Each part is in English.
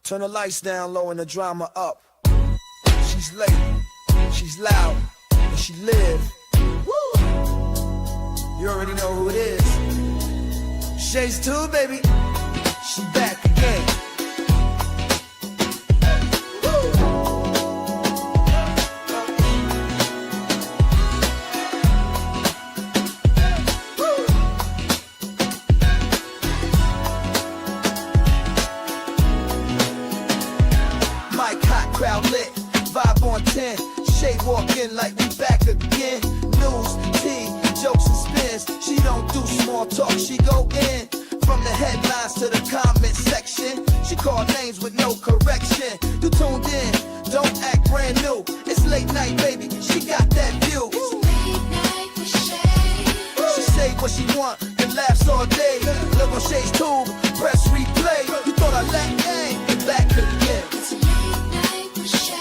Turn the lights down low and the drama up. She's late, she's loud, and she live. Woo! You already know who it is. Shades 2, baby. She back again. Mic hot, crowd lit, vibe on 10. Shade walk in like we back again. News, tea, jokes and spins. She don't do small talk, she go in. From the headlines to the comment section, she call names with no correction. You tuned in, don't act brand new. It's late night, baby, she got that view. Late night with Shay. She say what she want and laughs all day. Look on Shay's tube, press replay. You thought I let get back again. It's late night with Shay.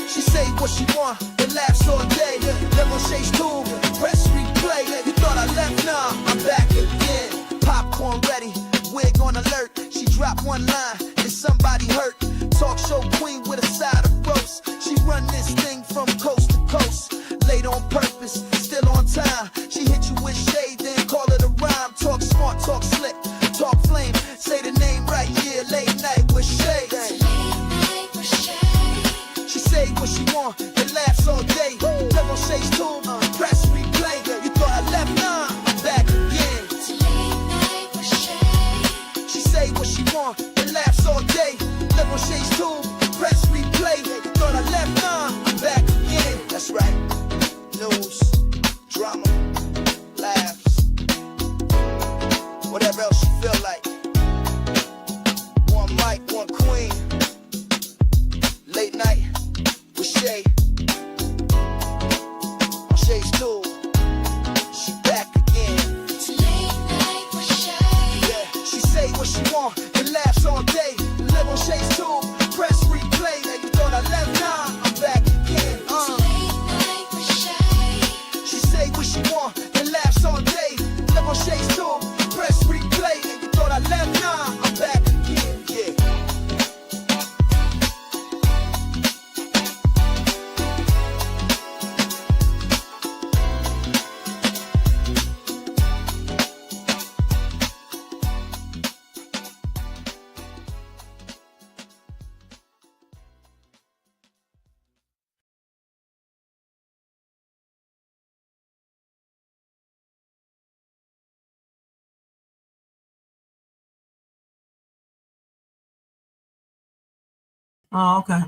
She say what she want and laughs all day. Look on Shay's tube, press replay. You thought I left, nah, I'm back again. Popcorn ready, wig on alert. She dropped one line and somebody hurt. Talk show queen with a side of roast. She run this thing from coast to coast. Late on purpose, still on time. She hit you with shade, then call it a rhyme. Talk smart, talk slick, talk flame. Say the name right, yeah, late night with Shay. Late night with Shay. She say what she want and laughs all day. Live on Shay's tube, press replay. You thought I left, nah, I'm back again. It's late night with Shay. She say what she want and laughs all day. Live on Shay's tube, press replay. You thought I left, nah, I'm back again. That's right. News, drama, laughs, whatever else you feel like. One mic, one queen. Late night with Shay. On Shay's tube, she back again. It's late night with Shay. Yeah, she say what she want and laughs all day. Live on Shay's tube, press replay. You thought I left, nah, I'm back again. It's late night with Shay. She say what she want and laughs all day. Live on Shay's tube, press replay. You thought I left, nah, I'm back again. Yeah. Oh, okay.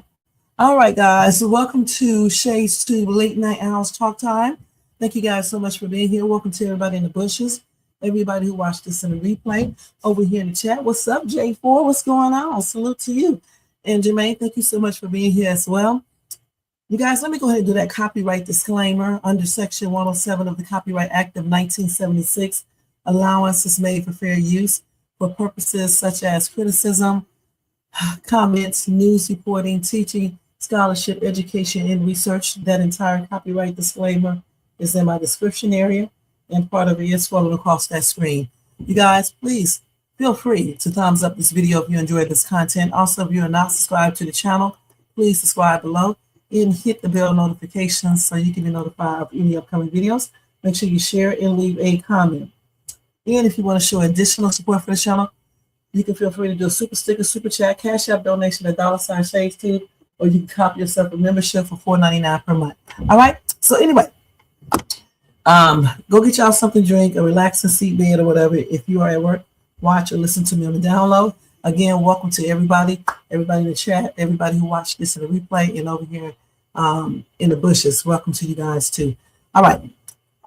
All right, guys. Welcome to Shay's Tube Late Night Owls Talk Time. Thank you guys so much for being here. Welcome to everybody in the bushes, everybody who watched this in the replay over here in the chat. What's up, J4? What's going on? Salute to you. And Jermaine, thank you so much for being here as well. You guys, let me go ahead and do that copyright disclaimer under Section 107 of the Copyright Act of 1976. Allowance is made for fair use for purposes such as criticism, comments, news reporting, teaching, scholarship, education, and research. That entire copyright disclaimer is in my description area, and part of it is scrolling across that screen. You guys, please feel free to thumbs up this video if you enjoyed this content. Also, if you are not subscribed to the channel, please subscribe below and hit the bell notifications so you can be notified of any upcoming videos. Make sure you share and leave a comment. And if you want to show additional support for the channel, you can feel free to do a super sticker, super chat, cash app donation at $ Shades Tube, or you can copy yourself a membership for $4.99 per month. All right. So anyway, go get y'all something to drink, a relaxing seat bed or whatever. If you are at work, watch or listen to me on the download. Again, welcome to everybody in the chat, everybody who watched this in the replay, and over here in the bushes. Welcome to you guys too. All right.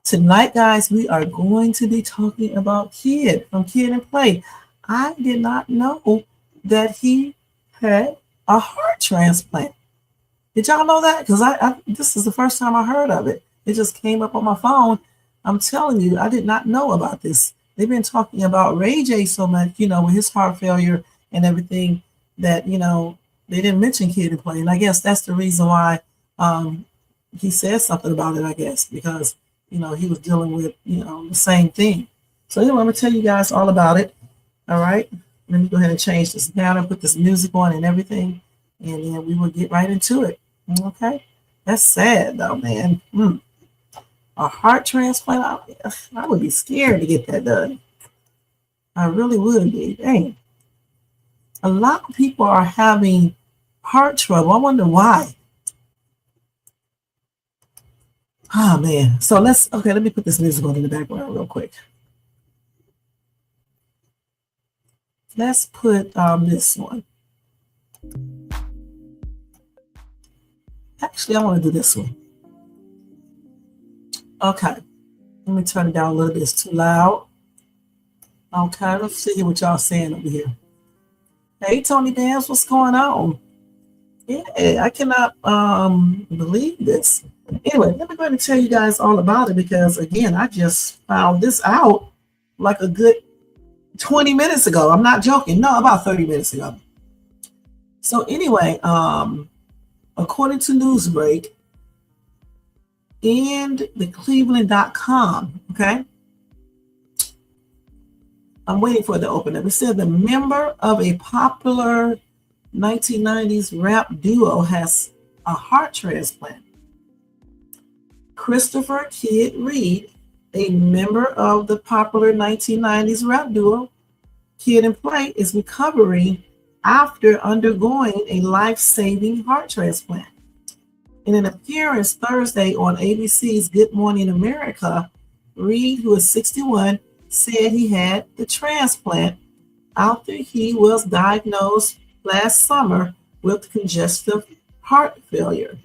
Tonight, guys, we are going to be talking about Kid from Kid and Play. I did not know that he had a heart transplant. Did y'all know that? Because this is the first time I heard of it. It just came up on my phone. I'm telling you, I did not know about this. They've been talking about Ray J so much, with his heart failure and everything that, they didn't mention Kid and Play. And I guess that's the reason why he said something about it, I guess, because, he was dealing with, the same thing. So anyway, I'm going to tell you guys all about it. All right. Let me go ahead and change this down and put this music on and everything, and then we will get right into it. Okay, that's sad though, man. A heart transplant, I would be scared to get that done. I really would be. Dang. A lot of people are having heart trouble. I wonder why. Oh man. So let me put this music on in the background real quick. Let's put this one. Actually, I want to do this one. Okay. Let me turn it down a little bit. It's too loud. Okay, let's see what y'all saying over here. Hey, Tony Dance, what's going on? Yeah, I cannot believe this. Anyway, let me go ahead and tell you guys all about it because, again, I just found this out like a good 20 minutes ago. I'm not joking. No, about 30 minutes ago. So anyway, according to Newsbreak and the Cleveland.com, okay? I'm waiting for it to open up. It said the member of a popular 1990s rap duo has a heart transplant. Christopher Kid Reed, a member of the popular 1990s rap duo Kid and Play, is recovering after undergoing a life-saving heart transplant. In an appearance Thursday on ABC's Good Morning America, Reed, who is 61, said he had the transplant after he was diagnosed last summer with congestive heart failure.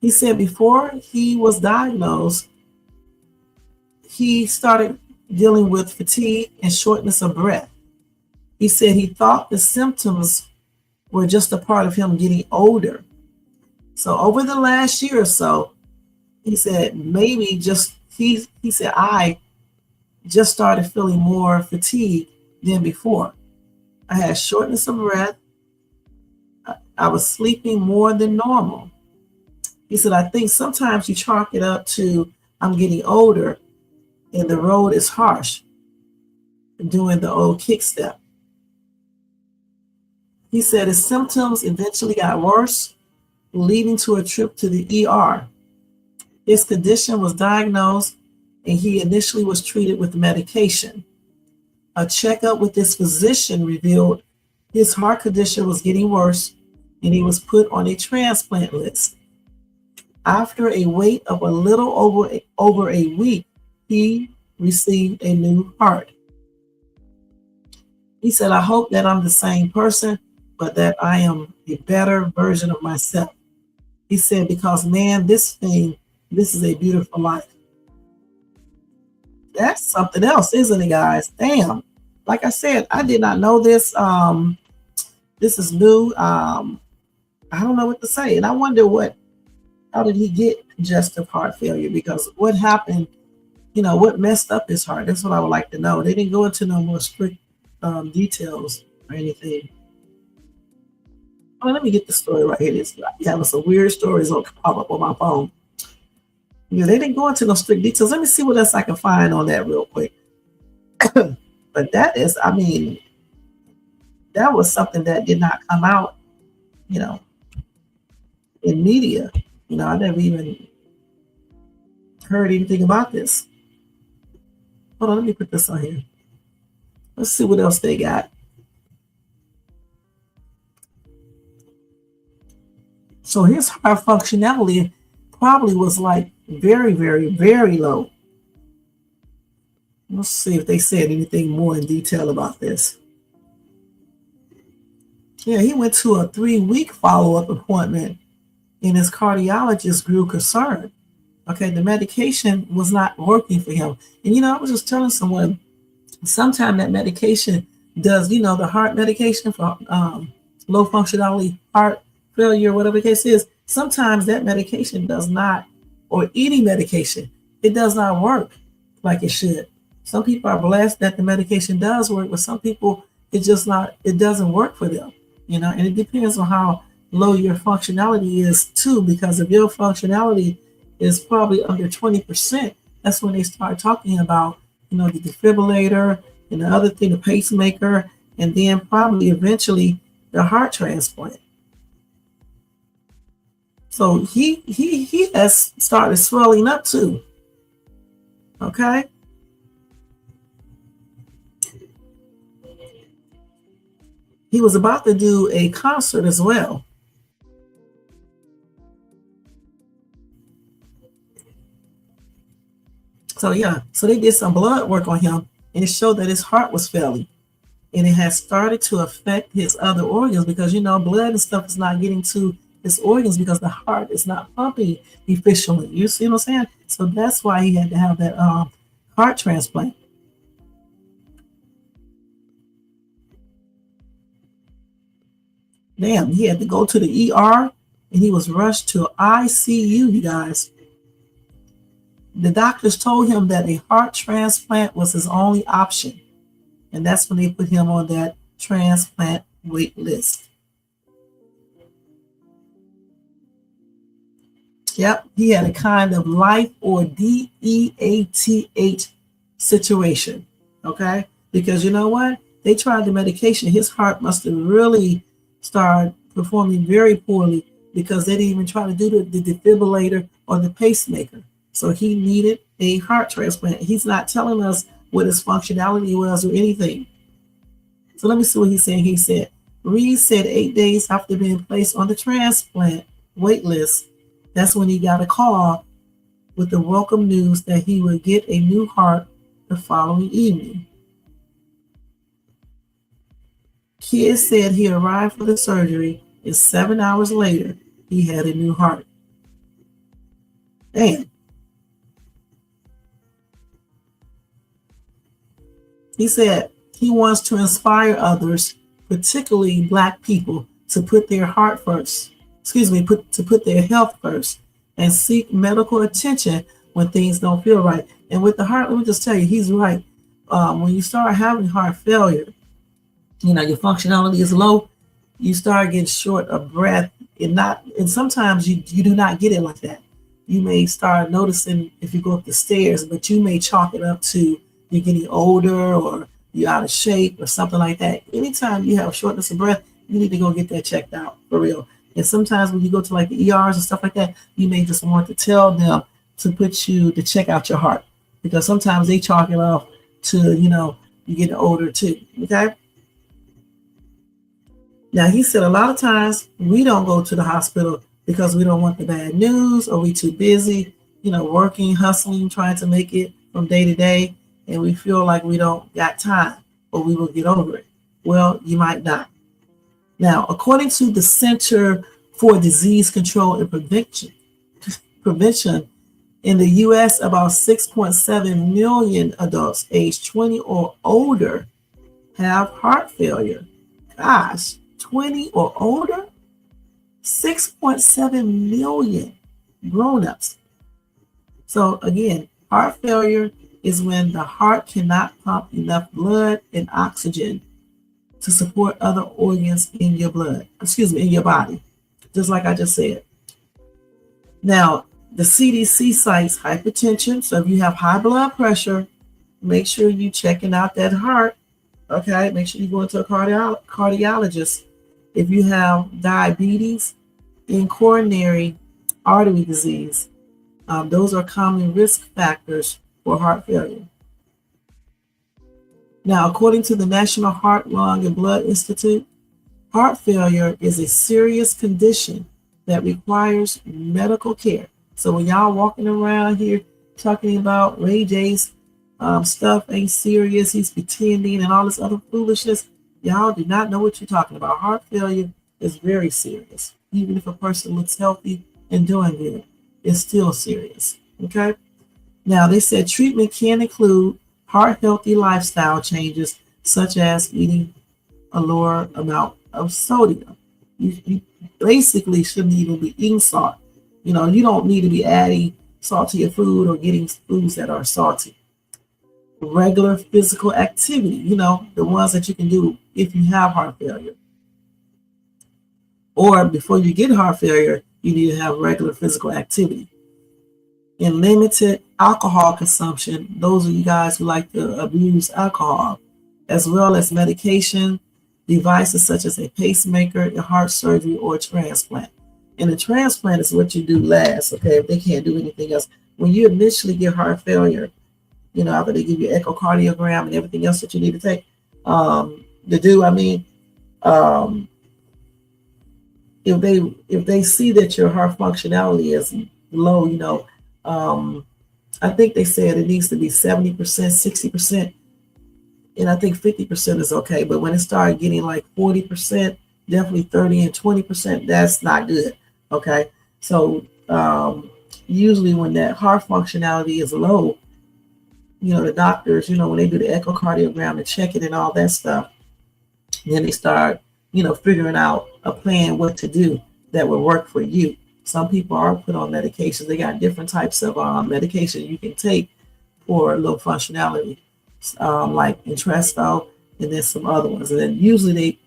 He said before he was diagnosed, he started dealing with fatigue and shortness of breath. He said he thought the symptoms were just a part of him getting older. So over the last year or so, he said maybe he said I just started feeling more fatigue than before. I had shortness of breath. I was sleeping more than normal. He said, I think sometimes you chalk it up to I'm getting older and the road is harsh, doing the old kick step. He said his symptoms eventually got worse, leading to a trip to the ER. His condition was diagnosed and he initially was treated with medication. A checkup with his physician revealed his heart condition was getting worse and he was put on a transplant list. After a wait of a little over a week, he received a new heart. He said, I hope that I'm the same person, but that I am a better version of myself. He said, because man, this is a beautiful life. That's something else, isn't it, guys? Damn. Like I said, I did not know this. This is new. I don't know what to say. And I wonder how did he get congestive heart failure? Because what happened, what messed up his heart? That's what I would like to know. They didn't go into no more strict details or anything. Oh, let me get the story right here. It's having some weird stories on pop up on my phone. Yeah, they didn't go into no strict details. Let me see what else I can find on that real quick. But that was something that did not come out, in media. I never even heard anything about this. Hold on, let me put this on here. Let's see what else they got. So his heart functionality probably was like very, very, very low. Let's see if they said anything more in detail about this. Yeah, he went to a 3-week follow-up appointment and his cardiologist grew concerned. Okay, the medication was not working for him. And I was just telling someone, sometimes that medication does, the heart medication for low functionality heart failure, whatever the case is, sometimes that medication does not, or any medication, it does not work like it should. Some people are blessed that the medication does work, but some people, it doesn't work for them, and it depends on how low your functionality is too, because if your functionality is probably under 20%, that's when they start talking about, the defibrillator and the other thing, the pacemaker and then probably eventually the heart transplant. So he has started swelling up too. Okay. He was about to do a concert as well. So yeah, so they did some blood work on him, and it showed that his heart was failing, and it has started to affect his other organs because blood and stuff is not getting to his organs because the heart is not pumping efficiently. You see what I'm saying? So that's why he had to have that heart transplant. Damn, he had to go to the ER, and he was rushed to ICU, you guys. The doctors told him that a heart transplant was his only option. And that's when they put him on that transplant wait list. Yep, he had a kind of life or DEATH situation. Okay? Because you know what? They tried the medication. His heart must have really started performing very poorly because they didn't even try to do the defibrillator or the pacemaker. So he needed a heart transplant. He's not telling us what his functionality was or anything. So let me see what he's saying. He said, Reed said 8 days after being placed on the transplant wait list, that's when he got a call with the welcome news that he would get a new heart the following evening. Kids said he arrived for the surgery, and 7 hours later, he had a new heart. Damn. He said he wants to inspire others, particularly Black people, to put their heart first. To put their health first and seek medical attention when things don't feel right. And with the heart, let me just tell you, he's right. When you start having heart failure, your functionality is low. You start getting short of breath, and sometimes you do not get it like that. You may start noticing if you go up the stairs, but you may chalk it up to you're getting older or you're out of shape or something like that. Anytime you have shortness of breath, you need to go get that checked out for real. And sometimes when you go to like the ERs and stuff like that, you may just want to tell them to check out your heart because sometimes they chalk it off to, you getting older too. Okay. Now he said a lot of times we don't go to the hospital because we don't want the bad news or we too busy, working, hustling, trying to make it from day to day. And we feel like we don't got time or we will get over it. Well, you might not. Now, according to the Center for Disease Control and Prevention, in the U.S., about 6.7 million adults aged 20 or older have heart failure. Gosh, 20 or older? 6.7 million grown-ups. So again, heart failure is when the heart cannot pump enough blood and oxygen to support other organs in your in your body, just like I just said. Now, the CDC cites hypertension. So if you have high blood pressure, make sure you checking out that heart. Okay, make sure you go into a cardiologist. If you have diabetes and coronary artery disease, those are common risk factors for heart failure. Now, according to the National Heart, Lung, and Blood Institute, heart failure is a serious condition that requires medical care. So when y'all walking around here talking about Ray J's stuff ain't serious, he's pretending and all this other foolishness, y'all do not know what you're talking about. Heart failure is very serious. Even if a person looks healthy and doing good, it's still serious. Okay? Now, they said treatment can include heart-healthy lifestyle changes, such as eating a lower amount of sodium. You basically shouldn't even be eating salt. You don't need to be adding salt to your food or getting foods that are salty. Regular physical activity, the ones that you can do if you have heart failure. Or before you get heart failure, you need to have regular physical activity. And limited alcohol consumption, those of you guys who like to abuse alcohol, as well as medication devices such as a pacemaker, a heart surgery, or a transplant. And a transplant is what you do last, okay, if they can't do anything else. When you initially get heart failure, after they give you echocardiogram and everything else that you need to take, to do, um, if they see that your heart functionality is low, I think they said it needs to be 70%, 60%, and I think 50% is okay. But when it started getting like 40%, definitely 30 and 20%, that's not good. Okay. So usually when that heart functionality is low, the doctors, when they do the echocardiogram and check it and all that stuff, then they start, figuring out a plan what to do that will work for you. Some people are put on medications. They got different types of medication you can take for low functionality, like Entresto, and then some other ones. And then usually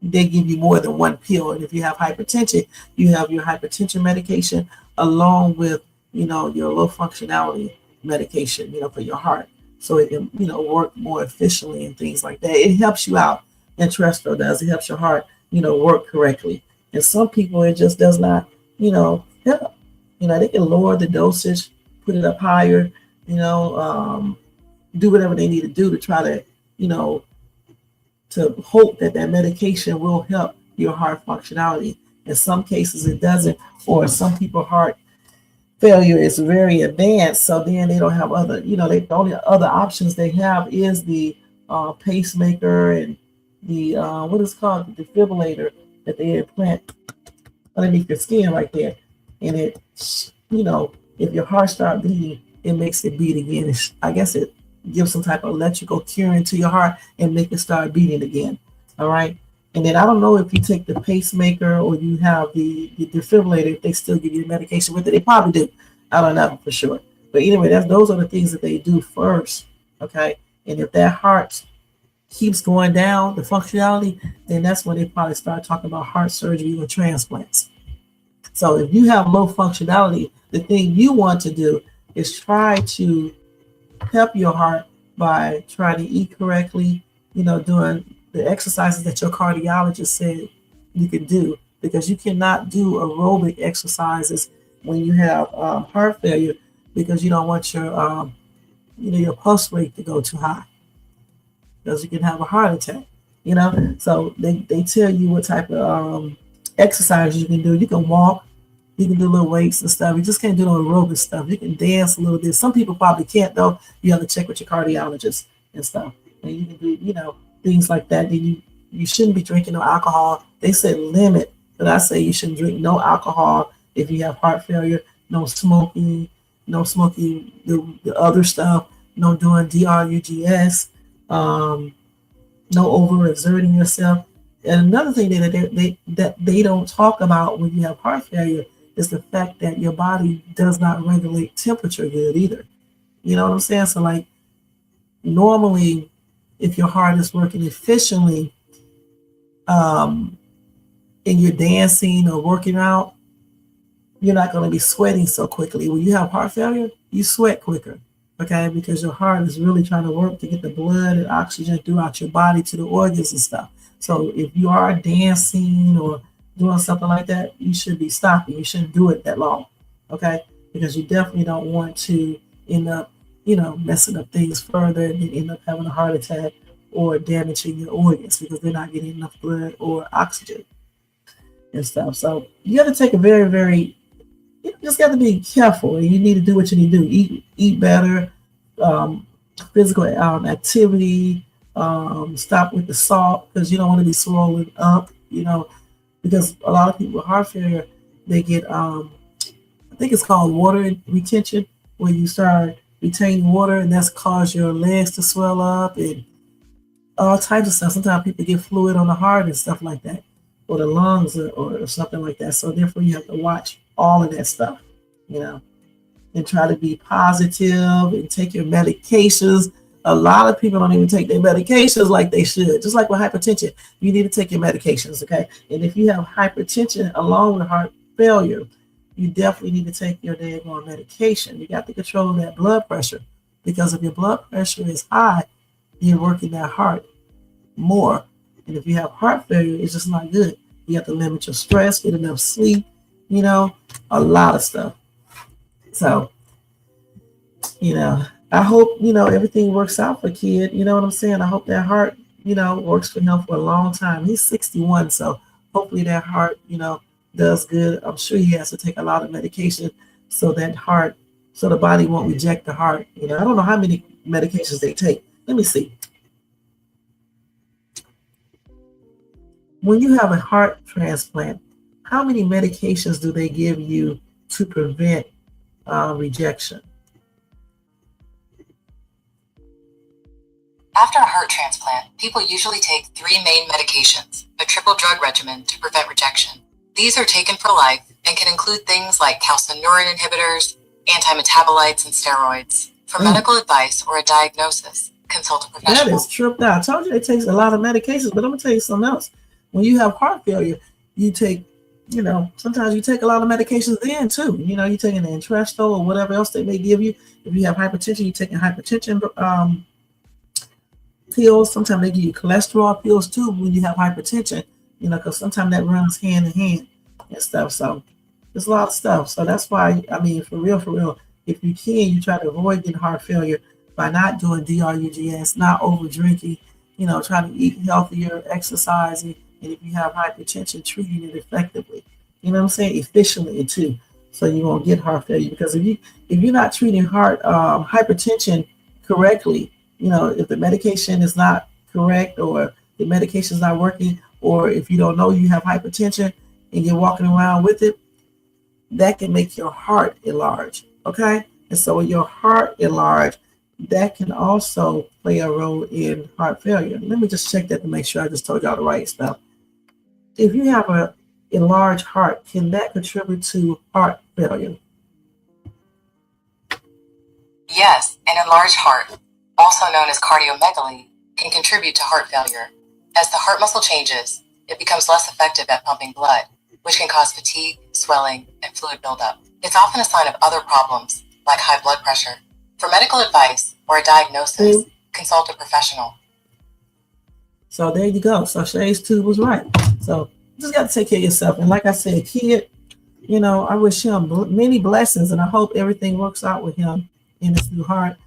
they give you more than one pill. And if you have hypertension, you have your hypertension medication along with, your low functionality medication, for your heart. So it can, work more efficiently and things like that. It helps you out. Entresto does. It helps your heart, work correctly. And some people, it just does not, help. They can lower the dosage, put it up higher, do whatever they need to do to try to, to hope that medication will help your heart functionality. In some cases, it doesn't, or some people heart failure is very advanced, so then they don't have other, the only other options they have is the pacemaker and the what is called the defibrillator that they implant underneath your skin right there, and it, if your heart starts beating, it makes it beat again. I guess it gives some type of electrical current to your heart and make it start beating again. All right. And then I don't know if you take the pacemaker or you have the defibrillator, if they still give you medication with it. They probably do. I don't know for sure. But anyway, those are the things that they do first. Okay. And if that heart keeps going down, the functionality, then that's when they probably start talking about heart surgery or transplants. So if you have low functionality, the thing you want to do is try to help your heart by trying to eat correctly, doing the exercises that your cardiologist said you can do, because you cannot do aerobic exercises when you have heart failure, because you don't want your pulse rate to go too high, because you can have a heart attack. So they tell you what type of exercise you can do. You can walk, you can do little weights and stuff. You just can't do no aerobic stuff. You can dance a little bit. Some people probably can't though. You have to check with your cardiologist and stuff. And you can do, things like that. Then you shouldn't be drinking no alcohol. They said limit, but I say you shouldn't drink no alcohol if you have heart failure. No smoking, the other stuff. No doing drugs. No overexerting yourself. And another thing that they don't talk about when you have heart failure is the fact that your body does not regulate temperature good either. You know what I'm saying? So like normally, if your heart is working efficiently, and you're dancing or working out, you're not going to be sweating so quickly. When you have heart failure, you sweat quicker, okay? Because your heart is really trying to work to get the blood and oxygen throughout your body to the organs and stuff. So if you are dancing or doing something like that, you should be stopping. You shouldn't do it that long, okay? Because you definitely don't want to end up, messing up things further and then end up having a heart attack or damaging your organs because they're not getting enough blood or oxygen and stuff. So you have to take a very, very, you just got to be careful, and you need to do what you need to do. Eat better, physical activity, stop with the salt because you don't want to be swollen up, because a lot of people with heart failure, they get, I think it's called water retention, where you start retaining water and that's cause your legs to swell up and all types of stuff. Sometimes people get fluid on the heart and stuff like that, or the lungs or something like that. So therefore you have to watch all of that stuff, and try to be positive and take your medications. A lot of people don't even take their medications like they should. Just like with hypertension, you need to take your medications, okay? And if you have hypertension along with heart failure, you definitely need to take your daggone medication. You got to control that blood pressure, because if your blood pressure is high, you're working that heart more And if you have heart failure, it's just not good. You have to limit your stress, get enough sleep, you know, a lot of stuff. So, I hope, everything works out for kid. You know what I'm saying? I hope that heart, works for him for a long time. He's 61, so hopefully that heart, does good. I'm sure he has to take a lot of medication so so the body won't reject the heart. I don't know how many medications they take. Let me see. When you have a heart transplant, how many medications do they give you to prevent rejection? After a heart transplant, people usually take 3 main medications, a triple drug regimen to prevent rejection. These are taken for life and can include things like calcineurin inhibitors, antimetabolites, and steroids. For medical advice or a diagnosis, consult a professional. That is tripped out. I told you it takes a lot of medications, but I'm going to tell you something else. When you have heart failure, you take, sometimes you take a lot of medications then too. You're taking the Entresto or whatever else they may give you. If you have hypertension, you're taking hypertension pills. Sometimes they give you cholesterol pills too when you have hypertension, because sometimes that runs hand in hand and stuff. So there's a lot of stuff. So that's why, for real, if you can, you try to avoid getting heart failure by not doing DRUGS, not over drinking, trying to eat healthier, exercising, and if you have hypertension, treating it effectively. You know what I'm saying? Efficiently too. So you won't get heart failure, because if you're not treating hypertension correctly, if the medication is not correct, or the medication is not working, or if you don't know you have hypertension and you're walking around with it, that can make your heart enlarge. Okay? And so when your heart enlarge, that can also play a role in heart failure. Let me just check that to make sure I just told y'all the right stuff. If you have a enlarged heart, can that contribute to heart failure? Yes, an enlarged heart, also known as cardiomegaly, can contribute to heart failure. As the heart muscle changes, it becomes less effective at pumping blood, which can cause fatigue, swelling, and fluid buildup. It's often a sign of other problems, like high blood pressure. For medical advice or a diagnosis, consult a professional. So there you go. So Shay's tube was right. So you just got to take care of yourself. And like I said, kid, I wish him many blessings, and I hope everything works out with him in his new heart.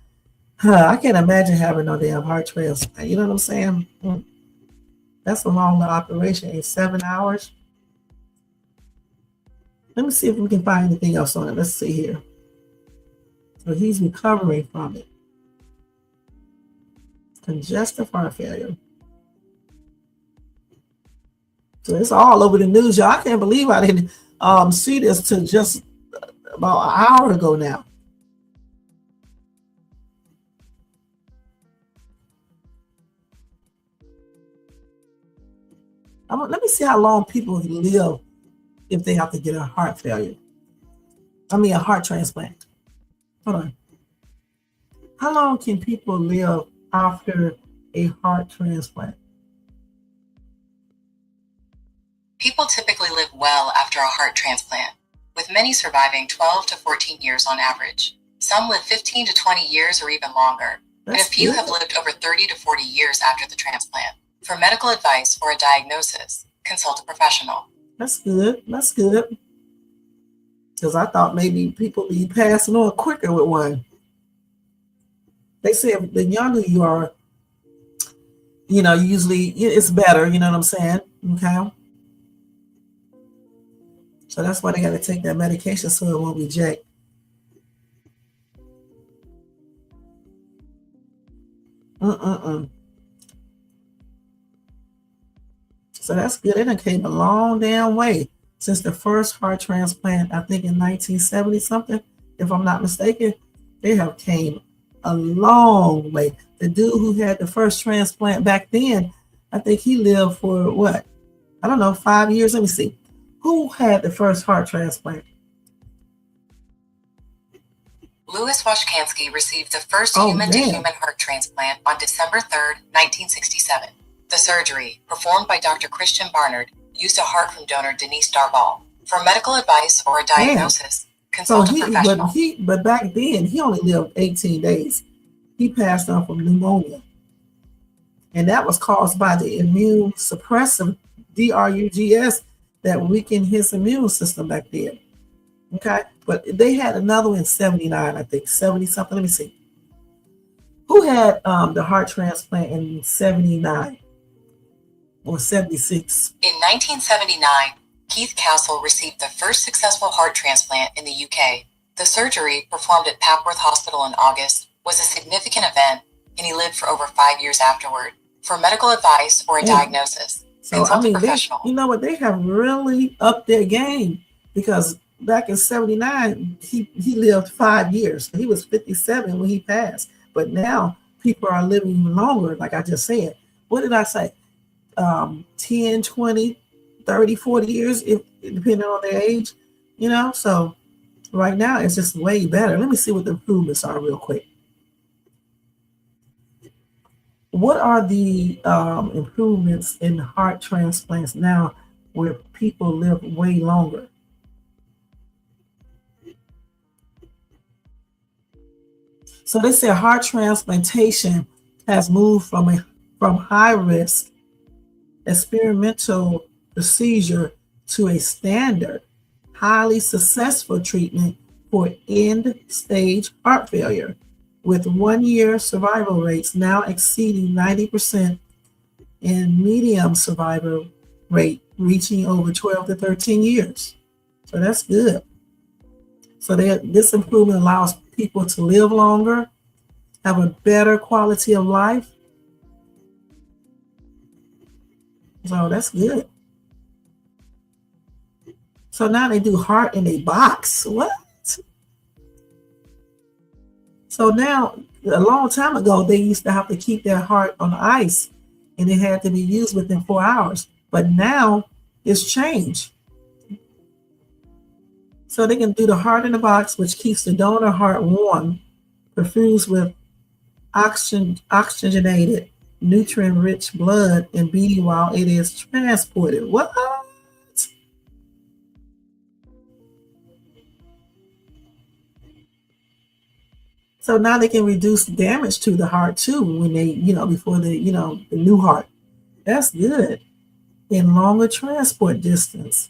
I can't imagine having no damn heart transplant. You know what I'm saying? That's a long operation in 7 hours. Let me see if we can find anything else on it. Let's see here. So he's recovering from it. Congestive heart failure. So it's all over the news, y'all. I can't believe I didn't see this till just about an hour ago now. Let me see how long people live if they have to get a heart failure. A heart transplant. Hold on. How long can people live after a heart transplant? People typically live well after a heart transplant, with many surviving 12 to 14 years on average. Some live 15 to 20 years or even longer, and a few have lived over 30 to 40 years after the transplant. For medical advice or a diagnosis, consult a professional. That's good. That's good. Because I thought maybe people be passing on quicker with one. They say the younger you are, usually it's better. You know what I'm saying? Okay. So that's why they got to take that medication so it won't reject. So that's good. It done came a long damn way since the first heart transplant, I think in 1970 something, if I'm not mistaken. They have came a long way. The dude who had the first transplant back then, I think he lived for what? I don't know, 5 years. Let me see. Who had the first heart transplant? Louis Washkansky received the first human-to-human heart transplant on December 3rd, 1967. The surgery, performed by Dr. Christian Barnard, used a heart from donor Denise Darval. For medical advice or a diagnosis, consult a professional. But back then, he only lived 18 days. He passed on from pneumonia. And that was caused by the immune suppressive drugs that weakened his immune system back then. Okay, but they had another one in 79, I think 70 something. Let me see. Who had the heart transplant in 79 or 76? In 1979, Keith Castle received the first successful heart transplant in the UK. The surgery, performed at Papworth Hospital in August, was a significant event, and he lived for over 5 years afterward. For medical advice or a diagnosis, So I consult a mean, professional. you know what? They have really upped their game, because back in 79, he lived 5 years. He was 57 when he passed. But now people are living even longer, like I just said. What did I say? 10, 20, 30, 40 years, if depending on their age, you know? So right now it's just way better. Let me see what the improvements are real quick. What are the improvements in heart transplants now where people live way longer? So they say heart transplantation has moved from high risk experimental procedure to a standard, highly successful treatment for end stage heart failure, with 1 year survival rates now exceeding 90% and medium survival rate reaching over 12 to 13 years. So that's good. So this improvement allows people to live longer, have a better quality of life. So that's good. So now they do heart in a box. What? So now, a long time ago, they used to have to keep their heart on ice, and it had to be used within 4 hours. But now it's changed. So they can do the heart in a box, which keeps the donor heart warm, perfused with oxygenated, nutrient-rich blood and beating while it is transported. What? So now they can reduce damage to the heart too when they, before the new heart. That's good. In longer transport distance.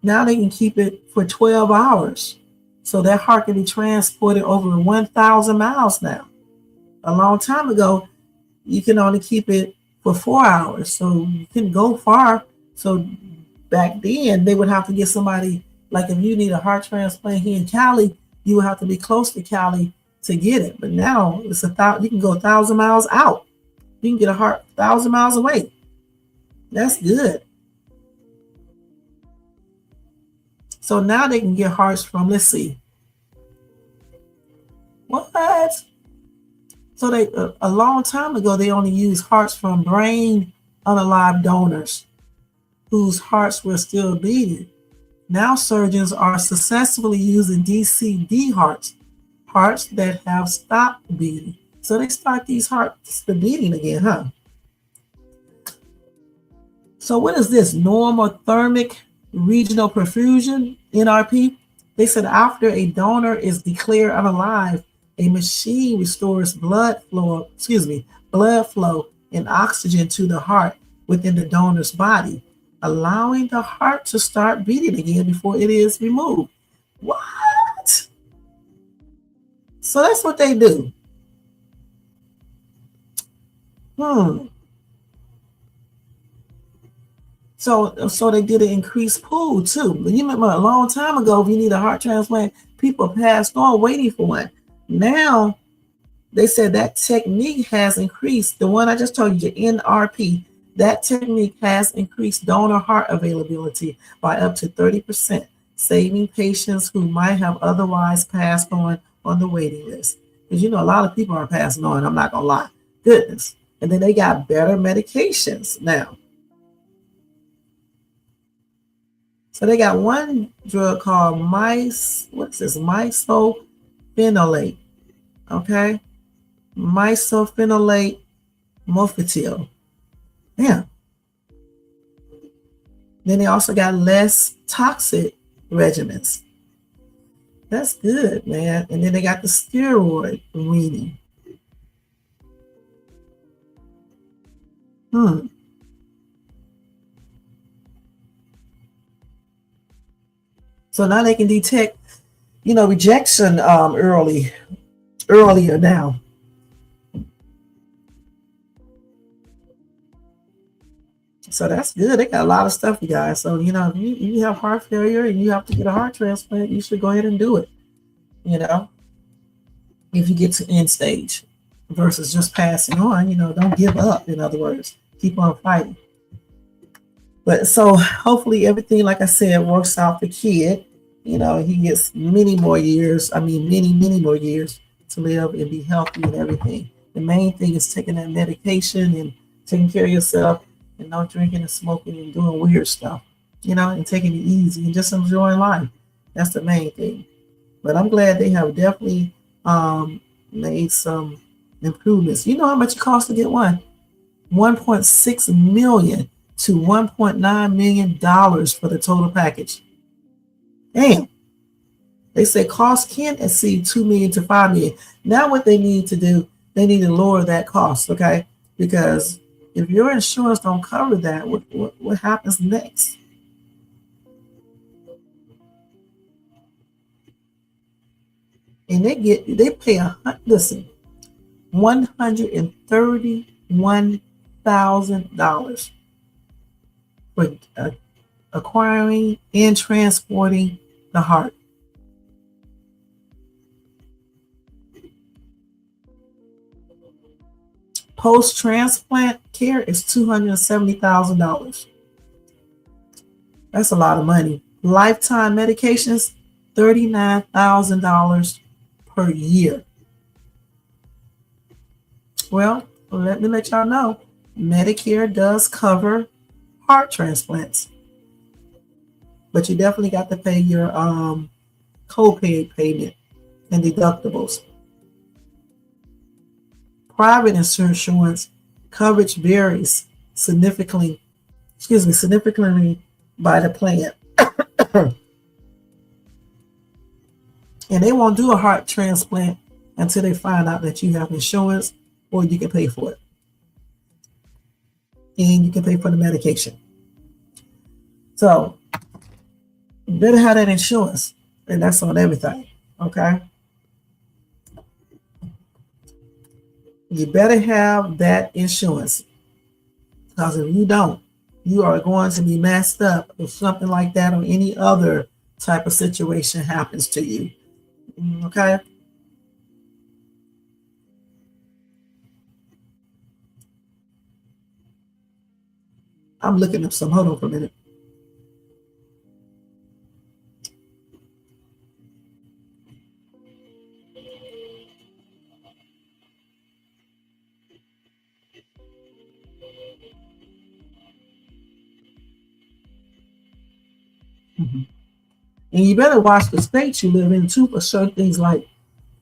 Now they can keep it for 12 hours. So that heart can be transported over 1,000 miles now. A long time ago, you can only keep it for 4 hours. So you couldn't go far. So back then, they would have to get somebody, like if you need a heart transplant here in Cali, you would have to be close to Cali to get it. But now you can go 1,000 miles out. You can get a heart 1,000 miles away. That's good. So now they can get hearts from, let's see. What? So a long time ago, they only used hearts from brain unalive donors whose hearts were still beating. Now surgeons are successfully using DCD hearts that have stopped beating. So they start these hearts to beating again, huh? So what is this? Normothermic regional perfusion, NRP? They said after a donor is declared unalive, a machine restores blood flow and oxygen to the heart within the donor's body, allowing the heart to start beating again before it is removed. What? So that's what they do. So they did an increased pool too. You remember a long time ago, if you need a heart transplant, people passed on waiting for one. Now they said that technique has increased. The one I just told you, the NRP, that technique has increased donor heart availability by up to 30%, saving patients who might have otherwise passed on the waiting list. Because a lot of people are passing on, I'm not gonna lie. Goodness. And then they got better medications now. So they got one drug called mycophenolate. Okay? Mycophenolate mofetil. Yeah. Then they also got less toxic regimens. That's good, man. And then they got the steroid weaning. Hmm. So now they can detect, rejection earlier now. So that's good. They got a lot of stuff, you guys. So, if you have heart failure and you have to get a heart transplant, you should go ahead and do it, you know, if you get to end stage versus just passing on, don't give up, in other words, keep on fighting. But so hopefully everything, like I said, works out for kid. He gets many more years. I mean, many, many more years to live and be healthy and everything. The main thing is taking that medication and taking care of yourself and not drinking and smoking and doing weird stuff, and taking it easy and just enjoying life. That's the main thing. But I'm glad they have definitely made some improvements. You know how much it costs to get one? 1.6 million to 1.9 million dollars for the total package. Damn. They say cost can exceed 2 million to 5 million. Now what they need to do, they need to lower that cost, okay? Because if your insurance don't cover that, what happens next? And they pay listen, $131,000 for acquiring and transporting the heart. Post-transplant care is $270,000. That's a lot of money. Lifetime medications, $39,000 per year. Well, let me let y'all know, Medicare does cover heart transplants, but you definitely got to pay your co-pay payment and deductibles. Private insurance coverage varies significantly by the plan. And they won't do a heart transplant until they find out that you have insurance or you can pay for it. And you can pay for the medication. So you better have that insurance. And that's on everything. Okay? You better have that insurance. Because if you don't, you are going to be messed up if something like that or any other type of situation happens to you. Okay? I'm looking up some. Hold on for a minute. Mm-hmm. And you better watch the states you live in too for certain things like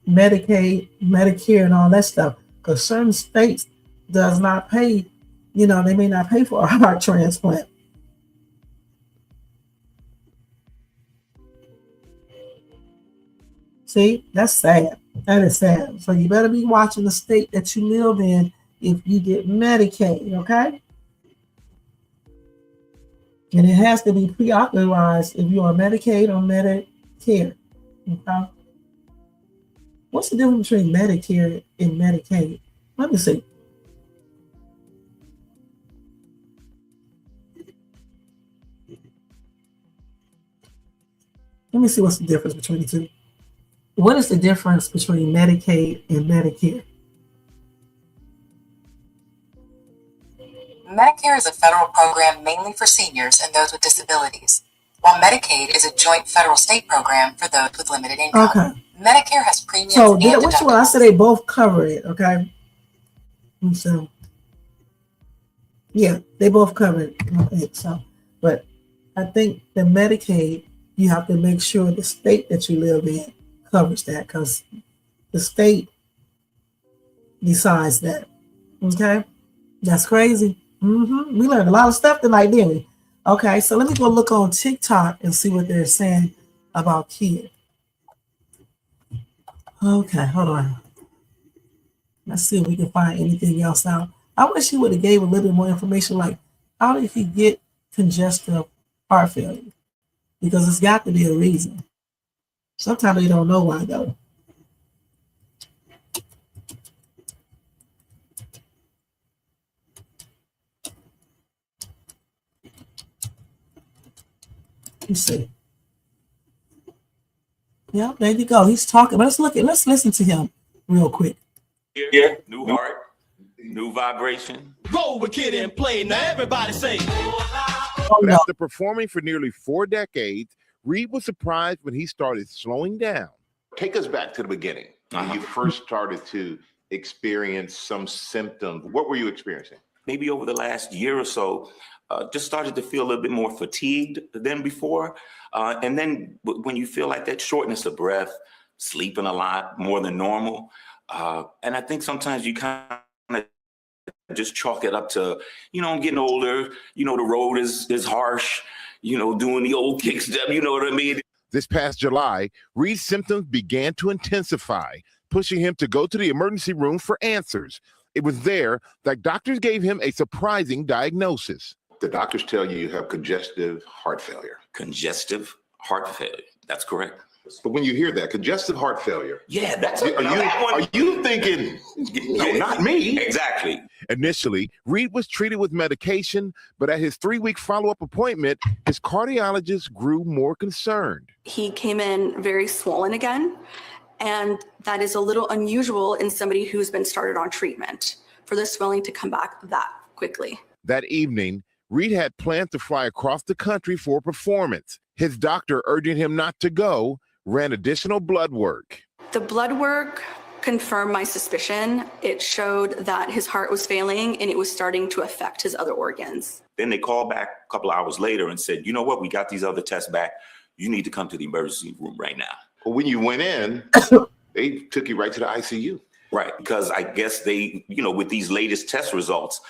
Medicaid, Medicare, and all that stuff. Because certain states does not pay, they may not pay for a heart transplant. See, that's sad. That is sad. So you better be watching the state that you live in if you get Medicaid, okay? And it has to be pre-authorized if you're on Medicaid or Medicare. Okay? What's the difference between Medicare and Medicaid? Let me see. Let me see what's the difference between the two. What is the difference between Medicaid and Medicare? Medicare is a federal program mainly for seniors and those with disabilities, while Medicaid is a joint federal-state program for those with limited income. Okay. Medicare has premiums So and which one? I said they both cover it, okay? And so, yeah, they both cover it. Okay, so, but I think the Medicaid, you have to make sure the state that you live in covers that because the state decides that. Okay? That's crazy. We learned a lot of stuff tonight, didn't we? Okay, so let me go look on TikTok and see what they're saying about kids. Okay, hold on. Let's see if we can find anything else out I wish he would have gave a little bit more information, like how did he get congestive heart failure? Because it's got to be a reason. Sometimes they don't know why though. Let's see. Yeah, there you go. He's talking. Let's listen to him real quick. Yeah, new heart, new vibration. Roll with Kid and play. Now everybody say. Oh But no. after performing for nearly 4 decades, Reed was surprised when he started slowing down. Take us back to the beginning. When you first started to experience some symptoms. What were you experiencing? Maybe over the last year or so, just started to feel a little bit more fatigued than before. And then when you feel like that shortness of breath, sleeping a lot more than normal. And I think sometimes you kind of just chalk it up to, I'm getting older, the road is harsh, doing the old kick step, you know what I mean? This past July, Reed's symptoms began to intensify, pushing him to go to the emergency room for answers. It was there that doctors gave him a surprising diagnosis. The doctors tell you have congestive heart failure. Congestive heart failure. That's correct. But when you hear that, congestive heart failure, Yeah, that's are you thinking, no, not me? Exactly. Initially, Reed was treated with medication, but at his 3-week follow-up appointment, his cardiologist grew more concerned. He came in very swollen again, and that is a little unusual in somebody who's been started on treatment for the swelling to come back that quickly. That evening, Reed had planned to fly across the country for a performance. His doctor, urging him not to go, ran additional blood work. The blood work confirmed my suspicion. It showed that his heart was failing and it was starting to affect his other organs. Then they called back a couple of hours later and said, you know what, we got these other tests back. You need to come to the emergency room right now. Well, when you went in, they took you right to the ICU. Right, because I guess they, with these latest test results,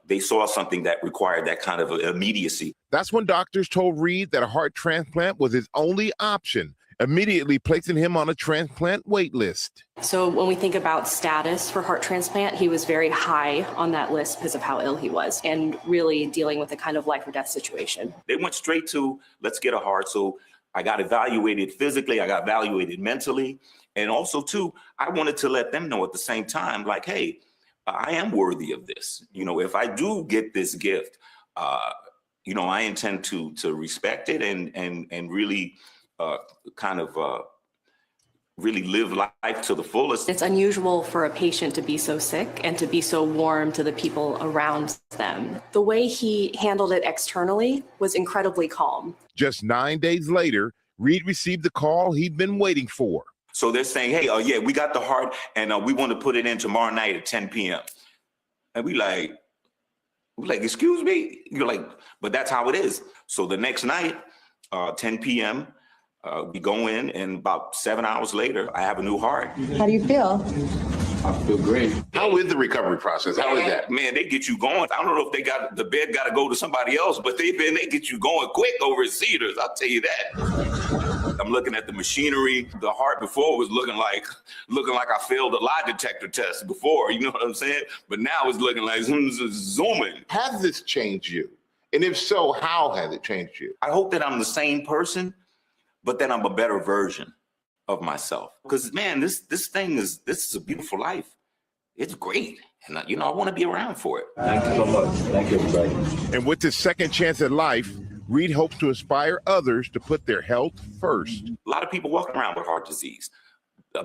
they saw something that required that kind of immediacy. That's when doctors told Reed that a heart transplant was his only option, immediately placing him on a transplant wait list. So when we think about status for heart transplant, he was very high on that list because of how ill he was and really dealing with a kind of life or death situation. They went straight to, let's get a heart. So I got evaluated physically, I got evaluated mentally. And also too, I wanted to let them know at the same time, like, hey, I am worthy of this. If I do get this gift, I intend to respect it and really really live life to the fullest. It's unusual for a patient to be so sick and to be so warm to the people around them. The way he handled it externally was incredibly calm. Just 9 days later, Reed received the call he'd been waiting for. So they're saying, hey, yeah, we got the heart and we want to put it in tomorrow night at 10 p.m. And we like, excuse me? You're like, but that's how it is. So the next night, 10 p.m., we go in, and about 7 hours later, I have a new heart. How do you feel? I feel great. How is the recovery process? How is that? Man, they get you going. I don't know if the bed got to go to somebody else, but they get you going quick over at Cedars. I'll tell you that. I'm looking at the machinery. The heart before was looking like I failed a lie detector test before. You know what I'm saying? But now it's looking like zooming. Has this changed you? And if so, how has it changed you? I hope that I'm the same person, but then I'm a better version of myself. Because man, this is a beautiful life. It's great. And I want to be around for it. Thank you so much. Thank you, everybody. And with this second chance at life, Reed hopes to inspire others to put their health first. A lot of people walking around with heart disease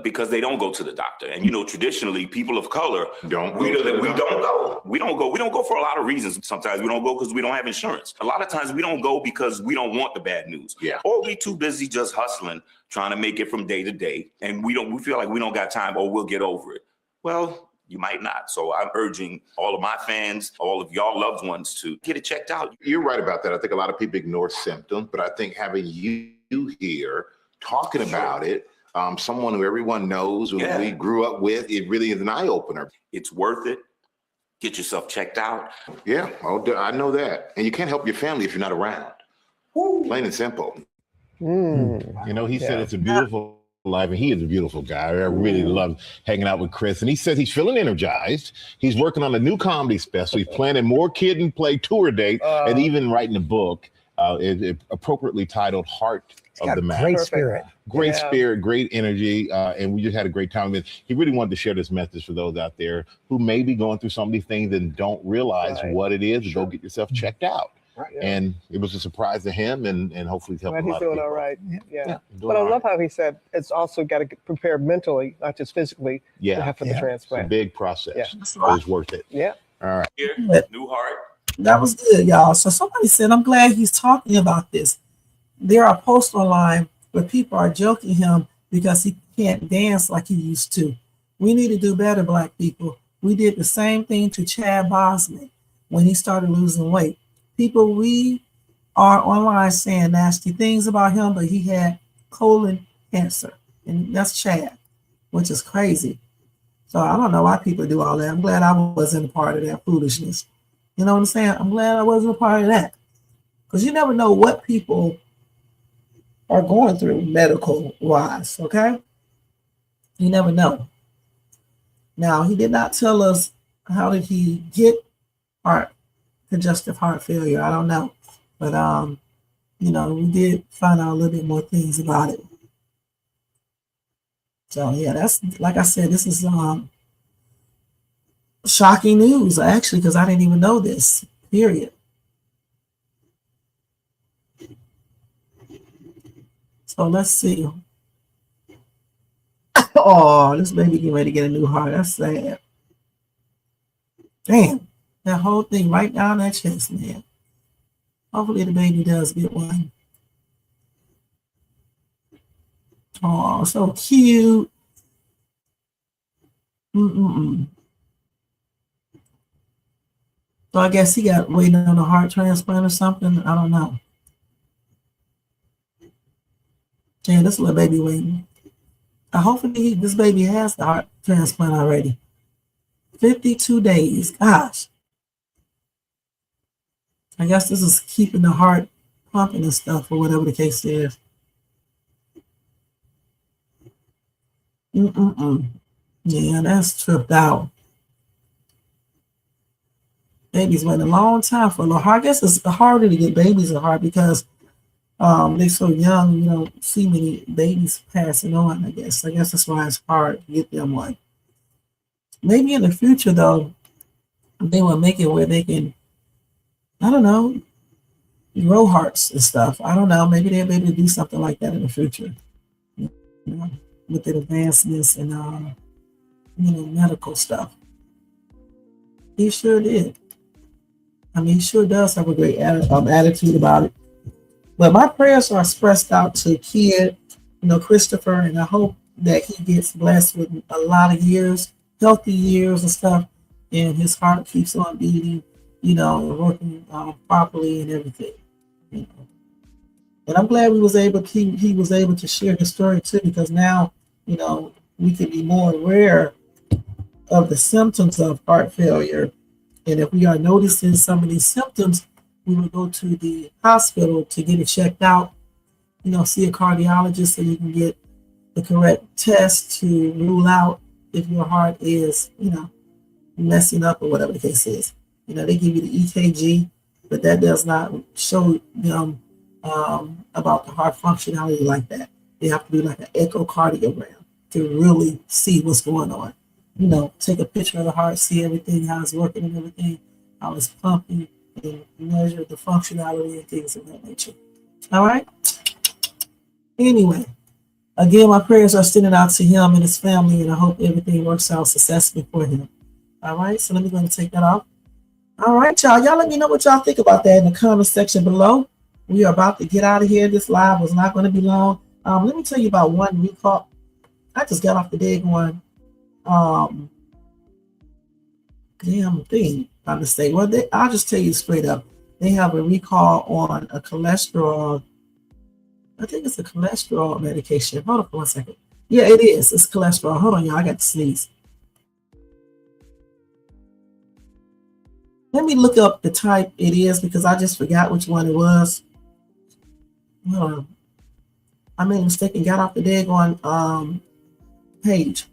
because they don't go to the doctor. And traditionally, people of color we don't go. We don't go for a lot of reasons. Sometimes we don't go because we don't have insurance. A lot of times we don't go because we don't want the bad news. Yeah. Or we too busy just hustling, trying to make it from day to day. And we feel like we don't got time, or we'll get over it. Well, you might not. So I'm urging all of my fans, all of y'all loved ones to get it checked out. You're right about that. I think a lot of people ignore symptoms, but I think having you here talking about it, someone who everyone knows, who we grew up with, it really is an eye-opener. It's worth it. Get yourself checked out. Yeah, I know that. And you can't help your family if you're not around. Plain and simple. He said it's a beautiful life, and he is a beautiful guy. I really love hanging out with Chris, and he says he's feeling energized. He's working on a new comedy special. He's planning more Kid and Play tour dates, and even writing a book, appropriately titled "Heart of the Matter." Great spirit. Great spirit, great energy, and we just had a great time with him. He really wanted to share this message for those out there who may be going through some of these things and don't realize what it is. Go get yourself checked out. And it was a surprise to him, and hopefully it's helping a lot of people. He's doing all right. Yeah. But I love how he said it's also got to get prepared mentally, not just physically, to have for the transplant. It's a big process. But it's worth it. Yeah. All right. Here, new heart. That was good, y'all. So somebody said, I'm glad he's talking about this. There are posts online where people are joking him because he can't dance like he used to. We need to do better, Black people. We did the same thing to Chad Bosman when he started losing weight. People, we are online saying nasty things about him, but he had colon cancer, and that's Chad, which is crazy. So I don't know why people do all that. I'm glad I wasn't a part of that foolishness. You know what I'm saying? I'm glad I wasn't a part of that, because you never know what people are going through medical wise. Okay, you never know. Now, he did not tell us how did he get congestive heart failure. I don't know, but you know, we did find out a little bit more things about it. So yeah, that's, like I said, this is shocking news actually, because I didn't even know this. Period. So let's see. Oh, this baby getting ready to get a new heart. That's sad. Damn. That whole thing right down that chest, man. Hopefully the baby does get one. Oh, so cute. So I guess he got waiting on a heart transplant or something. I don't know. Yeah, this little baby waiting. Hopefully this baby has the heart transplant already. 52 days. Gosh. I guess this is keeping the heart pumping and stuff, or whatever the case is. Yeah, that's tripped out. Babies wait a long time for a little heart. I guess it's harder to get babies a heart because they're so young. You don't see many babies passing on. I guess that's why it's hard to get them one. Maybe in the future, though, they will make it where they can, I don't know, grow hearts and stuff. I don't know. Maybe they'll be able to do something like that in the future, you know, with the advancements and medical stuff. He sure did. I mean, he sure does have a great attitude about it. But my prayers are expressed out to Kid, Christopher, and I hope that he gets blessed with a lot of years, healthy years and stuff, and his heart keeps on beating, and working properly and everything. And I'm glad he was able to share his story too, because now, we can be more aware of the symptoms of heart failure. And if we are noticing some of these symptoms, we will go to the hospital to get it checked out, see a cardiologist so you can get the correct test to rule out if your heart is, messing up or whatever the case is. They give you the EKG, but that does not show them about the heart functionality like that. They have to do like an echocardiogram to really see what's going on. Take a picture of the heart, see everything, how it's working and everything, how it's pumping, and measure the functionality and things of that nature. All right? Anyway, again, my prayers are sending out to him and his family, and I hope everything works out successfully for him. All right? So let me go and take that off. All right, y'all. Y'all let me know what y'all think about that in the comment section below. We are about to get out of here. This live was not going to be long. Let me tell you about one recall. I just got off the big one. Damn thing. I'm to say, well, I'll just tell you straight up. They have a recall on a cholesterol. I think it's a cholesterol medication. Hold on for 1 second. Yeah, it is. It's cholesterol. Hold on, y'all. I got to sneeze. Let me look up the type it is because I just forgot which one it was. Hold on. I made a mistake and got off the daggone page.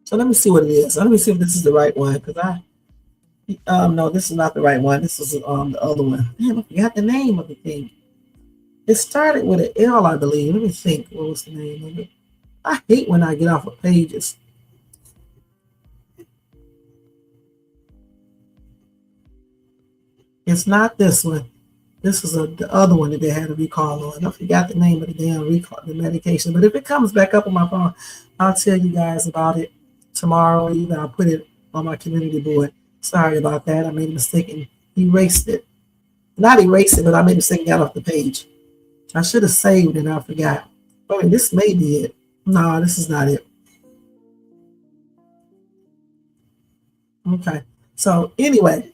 So let me see what it is. Let me see if this is the right one, because no, this is not the right one. This is the other one. Damn, I forgot the name of the thing. It started with an L, I believe. Let me think. What was the name of it? I hate when I get off of pages. It's not this one. This is the other one that they had a recall on. I forgot the name of the damn recall, the medication. But if it comes back up on my phone, I'll tell you guys about it tomorrow. Either I'll put it on my community board. Sorry about that. I made a mistake and erased it. Not erased it, but I made a mistake and got off the page. I should have saved it and I forgot. Oh, this may be it. No, this is not it. Okay. So anyway,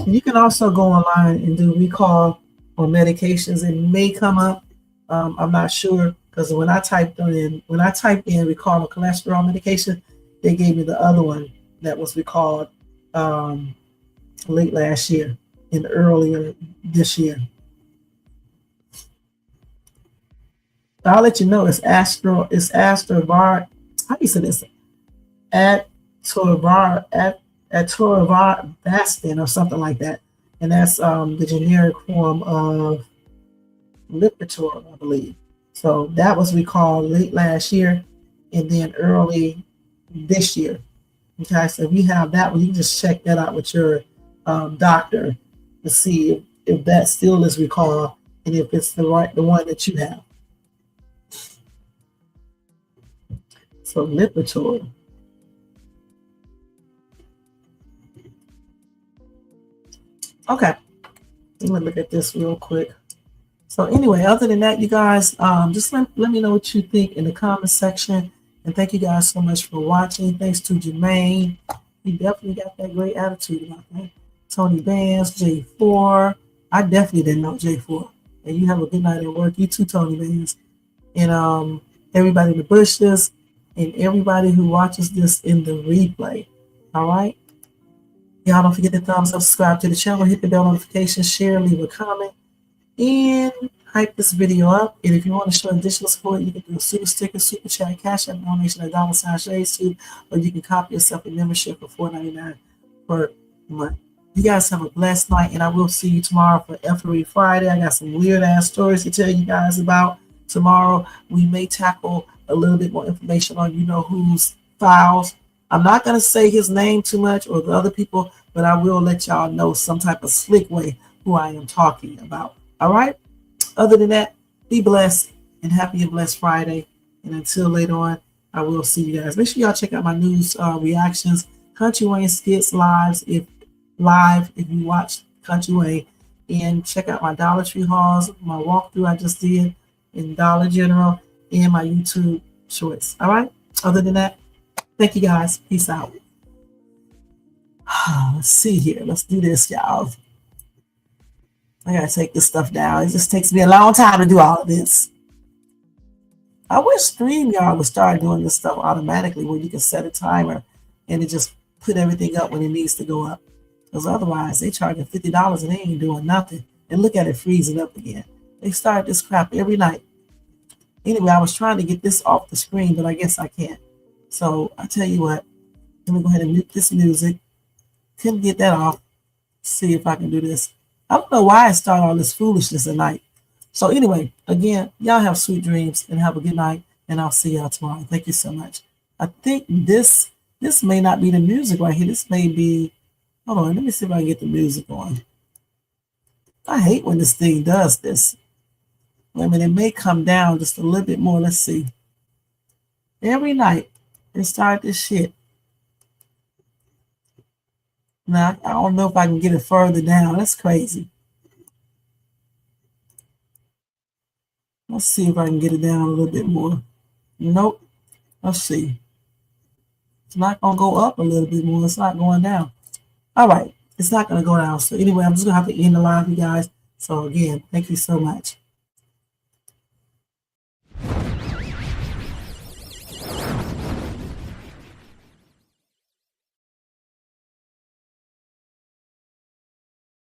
you can also go online and do recall on medications. It may come up. I'm not sure, because when I typed in recall on cholesterol medication, they gave me the other one that was recalled late last year and earlier this year. I'll let you know it's Astrovar. How do you say this? Atorvastatin or something like that, and that's the generic form of Lipitor, I believe. So that was recalled late last year and then early this year. Okay, so if you have that one, you can just check that out with your doctor to see if that still is recalled and if it's the one that you have. So Lipitor. Okay, let me look at this real quick. So anyway, other than that, you guys, just let me know what you think in the comment section. And thank you guys so much for watching. Thanks to Jermaine. He definitely got that great attitude about that. Tony Vance, J4. I definitely didn't know J4. And you have a good night at work. You too, Tony Vance. And everybody in the bushes and everybody who watches this in the replay. All right? Y'all don't forget to thumbs up, subscribe to the channel, hit the bell notification, share, leave a comment, and hype this video up. And if you want to show additional support, you can do a super sticker, super chat, cash app donation at $.ShadeSuit, or you can copy yourself a membership for $4.99 per month. You guys have a blessed night, and I will see you tomorrow for Every Friday. I got some weird ass stories to tell you guys about tomorrow. We may tackle a little bit more information on who's files. I'm not going to say his name too much or the other people, but I will let y'all know some type of slick way who I am talking about. All right? Other than that, be blessed and happy and blessed Friday. And until later on, I will see you guys. Make sure y'all check out my news reactions, Country Wayne Skits live if you watch Country Wayne, and check out my Dollar Tree hauls, my walkthrough I just did in Dollar General, and my YouTube shorts. All right? Other than that, thank you guys. Peace out. Let's see here. Let's do this, y'all. I gotta take this stuff down. It just takes me a long time to do all of this. I wish StreamYard would start doing this stuff automatically where you can set a timer and it just put everything up when it needs to go up. Because otherwise, they charging $50 and they ain't doing nothing. And look at it freezing up again. They start this crap every night. Anyway, I was trying to get this off the screen, but I guess I can't. So I tell you what, let me go ahead and mute this music. Couldn't get that off. See if I can do this. I don't know why I start all this foolishness at night. So anyway, again, y'all have sweet dreams and have a good night. And I'll see y'all tomorrow. Thank you so much. I think this may not be the music right here. This may be, hold on, let me see if I can get the music on. I hate when this thing does this. I mean, it may come down just a little bit more. Let's see. Every night, they start this shit. Now, I don't know if I can get it further down. That's crazy. Let's see if I can get it down a little bit more. Nope. Let's see. It's not going to go up a little bit more. It's not going down. All right. It's not going to go down. So anyway, I'm just going to have to end the live, you guys. So again, thank you so much.